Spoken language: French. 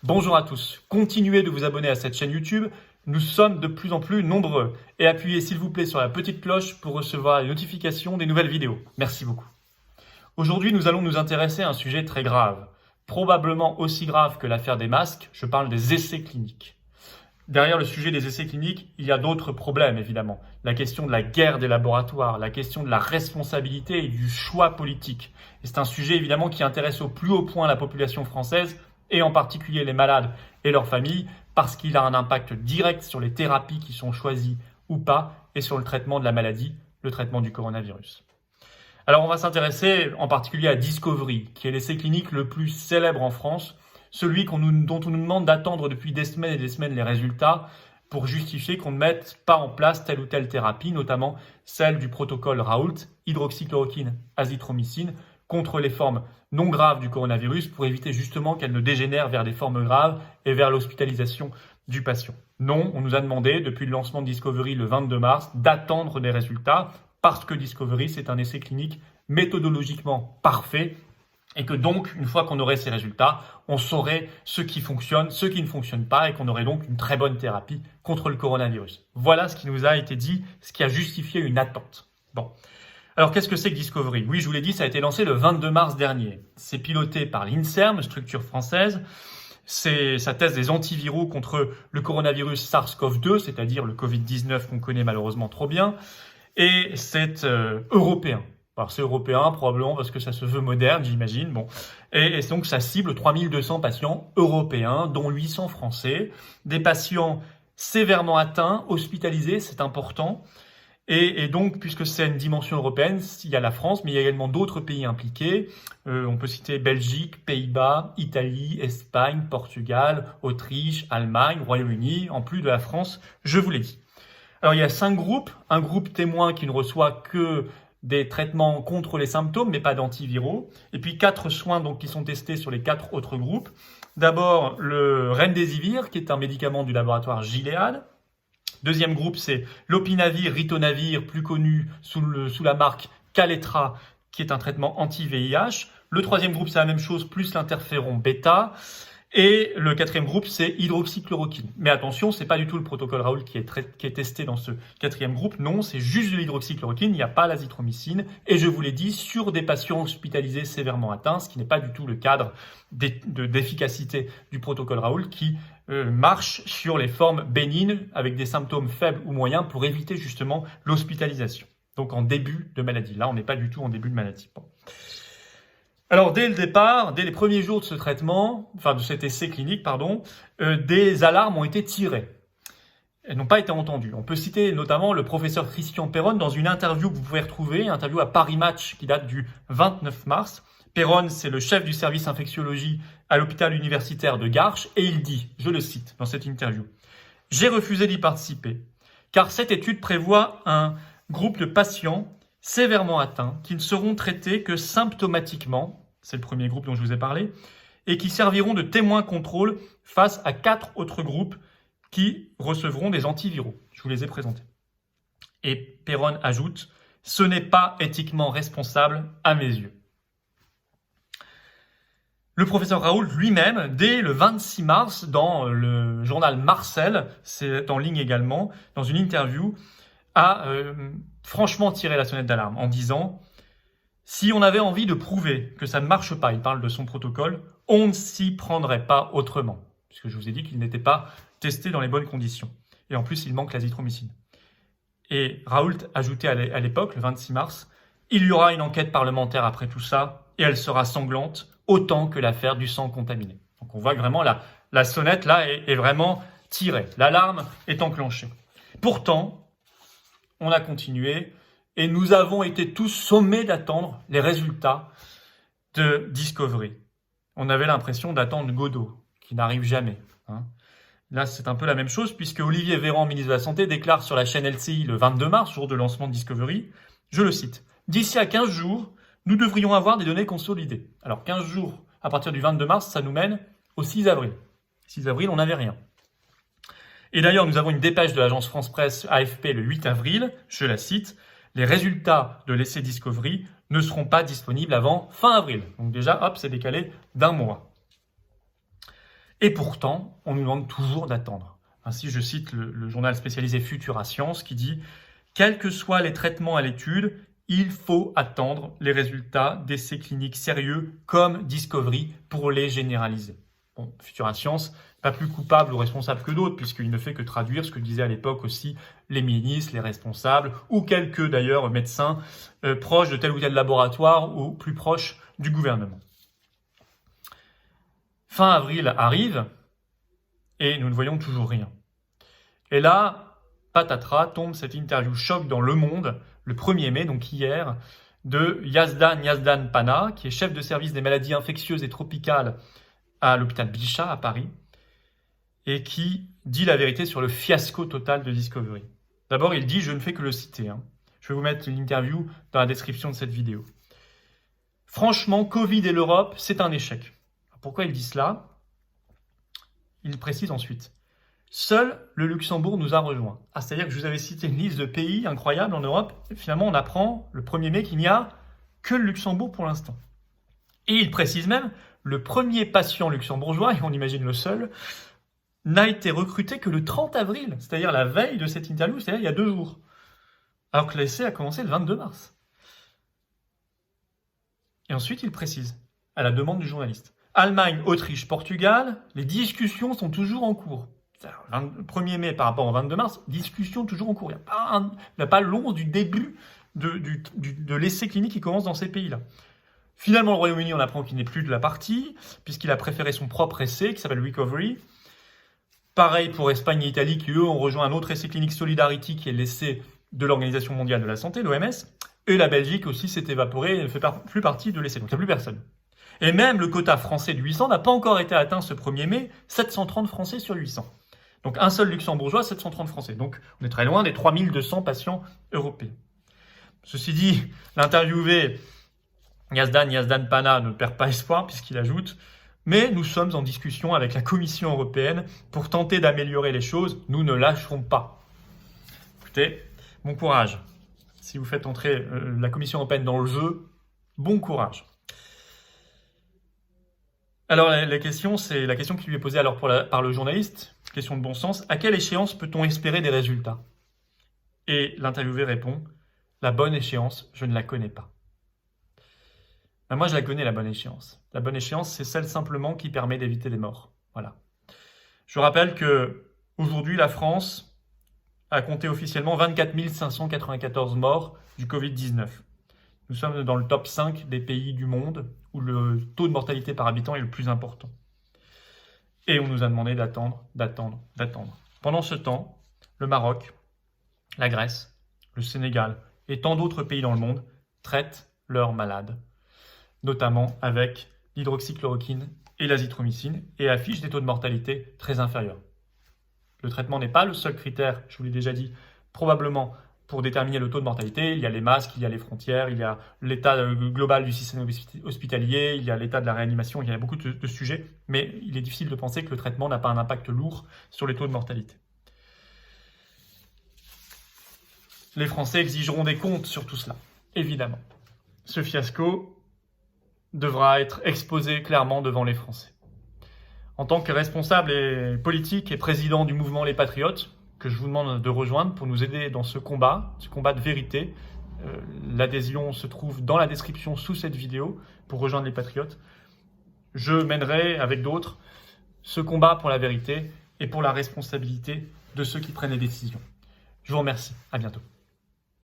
Bonjour à tous, continuez de vous abonner à cette chaîne YouTube, nous sommes de plus en plus nombreux. Et appuyez s'il vous plaît sur la petite cloche pour recevoir les notifications des nouvelles vidéos. Merci beaucoup. Aujourd'hui, nous allons nous intéresser à un sujet très grave, probablement aussi grave que l'affaire des masques, je parle des essais cliniques. Derrière le sujet des essais cliniques, il y a d'autres problèmes évidemment. La question de la guerre des laboratoires, la question de la responsabilité et du choix politique. Et c'est un sujet évidemment qui intéresse au plus haut point la population française et en particulier les malades et leurs familles parce qu'il a un impact direct sur les thérapies qui sont choisies ou pas et sur le traitement de la maladie, le traitement du coronavirus. Alors on va s'intéresser en particulier à Discovery, qui est l'essai clinique le plus célèbre en France, celui dont on nous demande d'attendre depuis des semaines et des semaines les résultats pour justifier qu'on ne mette pas en place telle ou telle thérapie, notamment celle du protocole Raoult, hydroxychloroquine, azithromycine, contre les formes non graves du coronavirus pour éviter justement qu'elles ne dégénèrent vers des formes graves et vers l'hospitalisation du patient. Non, on nous a demandé depuis le lancement de Discovery le 22 mars d'attendre des résultats parce que Discovery c'est un essai clinique méthodologiquement parfait et que donc, une fois qu'on aurait ces résultats, on saurait ce qui fonctionne, ce qui ne fonctionne pas et qu'on aurait donc une très bonne thérapie contre le coronavirus. Voilà ce qui nous a été dit, ce qui a justifié une attente. Bon. Alors, qu'est-ce que c'est que Discovery? Oui, je vous l'ai dit, ça a été lancé le 22 mars dernier. C'est piloté par l'INSERM, structure française. Ça teste des antiviraux contre le coronavirus SARS-CoV-2, c'est-à-dire le Covid-19 qu'on connaît malheureusement trop bien. Et c'est européen. Alors c'est européen probablement parce que ça se veut moderne, j'imagine. Bon. Et donc ça cible 3200 patients européens, dont 800 français. Des patients sévèrement atteints, hospitalisés, c'est important. Et donc, puisque c'est une dimension européenne, il y a la France, mais il y a également d'autres pays impliqués. On peut citer Belgique, Pays-Bas, Italie, Espagne, Portugal, Autriche, Allemagne, Royaume-Uni, en plus de la France, je vous l'ai dit. Alors, il y a 5 groupes. Un groupe témoin qui ne reçoit que des traitements contre les symptômes, mais pas d'antiviraux. Et puis 4 soins donc, qui sont testés sur les 4 autres groupes. D'abord, le Remdesivir, qui est un médicament du laboratoire Gilead. Deuxième groupe, c'est l'Opinavir, Ritonavir, plus connu sous la marque Kaletra, qui est un traitement anti-VIH. Le troisième groupe, c'est la même chose, plus l'interféron bêta. Et le quatrième groupe, c'est hydroxychloroquine. Mais attention, c'est pas du tout le protocole Raoult qui est testé dans ce quatrième groupe. Non, c'est juste de l'hydroxychloroquine, il n'y a pas l'azithromycine. Et je vous l'ai dit, sur des patients hospitalisés sévèrement atteints, ce qui n'est pas du tout le cadre d'efficacité du protocole Raoult qui marche sur les formes bénignes avec des symptômes faibles ou moyens pour éviter justement l'hospitalisation. Donc en début de maladie. Là, on n'est pas du tout en début de maladie. Bon. Alors, dès le départ, dès les premiers jours de ce traitement, enfin de cet essai clinique, des alarmes ont été tirées. Elles n'ont pas été entendues. On peut citer notamment le professeur Christian Perron dans une interview que vous pouvez retrouver, une interview à Paris Match qui date du 29 mars. Perron, c'est le chef du service infectiologie à l'hôpital universitaire de Garches et il dit, je le cite dans cette interview, « J'ai refusé d'y participer car cette étude prévoit un groupe de patients sévèrement atteints qui ne seront traités que symptomatiquement, c'est le premier groupe dont je vous ai parlé, et qui serviront de témoins contrôle face à 4 autres groupes qui recevront des antiviraux. Je vous les ai présentés. » Et Perron ajoute, « Ce n'est pas éthiquement responsable à mes yeux. » Le professeur Raoult lui-même, dès le 26 mars, dans le journal Marcel, c'est en ligne également, dans une interview, a franchement tiré la sonnette d'alarme en disant « Si on avait envie de prouver que ça ne marche pas, il parle de son protocole, on ne s'y prendrait pas autrement. » Puisque je vous ai dit qu'il n'était pas testé dans les bonnes conditions. Et en plus, il manque l'azithromycine. Et Raoult ajoutait à l'époque, le 26 mars, « Il y aura une enquête parlementaire après tout ça, et elle sera sanglante, autant que l'affaire du sang contaminé. » Donc on voit que vraiment la sonnette là est vraiment tirée. L'alarme est enclenchée. Pourtant, on a continué et nous avons été tous sommés d'attendre les résultats de Discovery. On avait l'impression d'attendre Godot, qui n'arrive jamais. Là, c'est un peu la même chose, puisque Olivier Véran, ministre de la Santé, déclare sur la chaîne LCI le 22 mars, jour de lancement de Discovery, je le cite, « D'ici à 15 jours, nous devrions avoir des données consolidées. » Alors 15 jours à partir du 22 mars, ça nous mène au 6 avril. 6 avril, on n'avait rien. Et d'ailleurs, nous avons une dépêche de l'agence France-Presse AFP le 8 avril, je la cite, « Les résultats de l'essai Discovery ne seront pas disponibles avant fin avril. » Donc déjà, hop, c'est décalé d'un mois. Et pourtant, on nous demande toujours d'attendre. Ainsi, je cite le journal spécialisé Futura Science qui dit « Quels que soient les traitements à l'étude, il faut attendre les résultats d'essais cliniques sérieux comme Discovery pour les généraliser. » Bon, Futura Science, pas plus coupable ou responsable que d'autres, puisqu'il ne fait que traduire ce que disaient à l'époque aussi les ministres, les responsables, ou quelques d'ailleurs médecins proches de tel ou tel laboratoire ou plus proches du gouvernement. Fin avril arrive et nous ne voyons toujours rien. Et là, patatras, tombe cette interview choc dans Le Monde, le 1er mai, donc hier, de Yazdan Pana, qui est chef de service des maladies infectieuses et tropicales à l'hôpital Bichat à Paris, et qui dit la vérité sur le fiasco total de Discovery. D'abord, il dit, je ne fais que le citer, je vais vous mettre l'interview dans la description de cette vidéo. Franchement, Covid et l'Europe, c'est un échec. Pourquoi il dit cela? Il précise ensuite. Seul le Luxembourg nous a rejoints. C'est-à-dire que je vous avais cité une liste de pays incroyables en Europe. Et finalement, on apprend le 1er mai qu'il n'y a que le Luxembourg pour l'instant. Et il précise même, le premier patient luxembourgeois, et on imagine le seul, n'a été recruté que le 30 avril, c'est-à-dire la veille de cette interview, c'est-à-dire il y a 2 jours. Alors que l'essai a commencé le 22 mars. Et ensuite, il précise, à la demande du journaliste. Allemagne, Autriche, Portugal, les discussions sont toujours en cours. Le 1er mai par rapport au 22 mars, discussion toujours en cours. Il n'y a pas l'once du début de l'essai clinique qui commence dans ces pays-là. Finalement, le Royaume-Uni, on apprend qu'il n'est plus de la partie, puisqu'il a préféré son propre essai, qui s'appelle Recovery. Pareil pour Espagne et Italie, qui eux ont rejoint un autre essai clinique Solidarity, qui est l'essai de l'Organisation mondiale de la santé, l'OMS. Et la Belgique aussi s'est évaporée et ne fait plus partie de l'essai. Donc il n'y a plus personne. Et même le quota français de 800 n'a pas encore été atteint ce 1er mai, 730 Français sur 800. Donc un seul luxembourgeois, 730 Français. Donc on est très loin des 3200 patients européens. Ceci dit, l'interviewé Yazdan Pana ne perd pas espoir puisqu'il ajoute « Mais nous sommes en discussion avec la Commission européenne pour tenter d'améliorer les choses. Nous ne lâcherons pas. » Écoutez, bon courage. Si vous faites entrer la Commission européenne dans le jeu, bon courage. Alors la question, c'est la question qui lui est posée alors par le journaliste, question de bon sens. À quelle échéance peut-on espérer des résultats? Et l'interviewé répond, la bonne échéance, je ne la connais pas. Ben moi, je la connais, la bonne échéance. La bonne échéance, c'est celle simplement qui permet d'éviter les morts. Voilà. Je rappelle que aujourd'hui, la France a compté officiellement 24 594 morts du Covid-19. Nous sommes dans le top 5 des pays du monde où le taux de mortalité par habitant est le plus important. Et on nous a demandé d'attendre. Pendant ce temps, le Maroc, la Grèce, le Sénégal et tant d'autres pays dans le monde traitent leurs malades, notamment avec l'hydroxychloroquine et l'azithromycine, et affichent des taux de mortalité très inférieurs. Le traitement n'est pas le seul critère, je vous l'ai déjà dit, probablement pour déterminer le taux de mortalité. Il y a les masques, il y a les frontières, il y a l'état global du système hospitalier, il y a l'état de la réanimation, il y a beaucoup de sujets, mais il est difficile de penser que le traitement n'a pas un impact lourd sur les taux de mortalité. Les Français exigeront des comptes sur tout cela, évidemment. Ce fiasco devra être exposé clairement devant les Français. En tant que responsable et politique et président du mouvement Les Patriotes, que je vous demande de rejoindre pour nous aider dans ce combat de vérité. L'adhésion se trouve dans la description sous cette vidéo pour rejoindre les Patriotes. Je mènerai avec d'autres ce combat pour la vérité et pour la responsabilité de ceux qui prennent les décisions. Je vous remercie. À bientôt.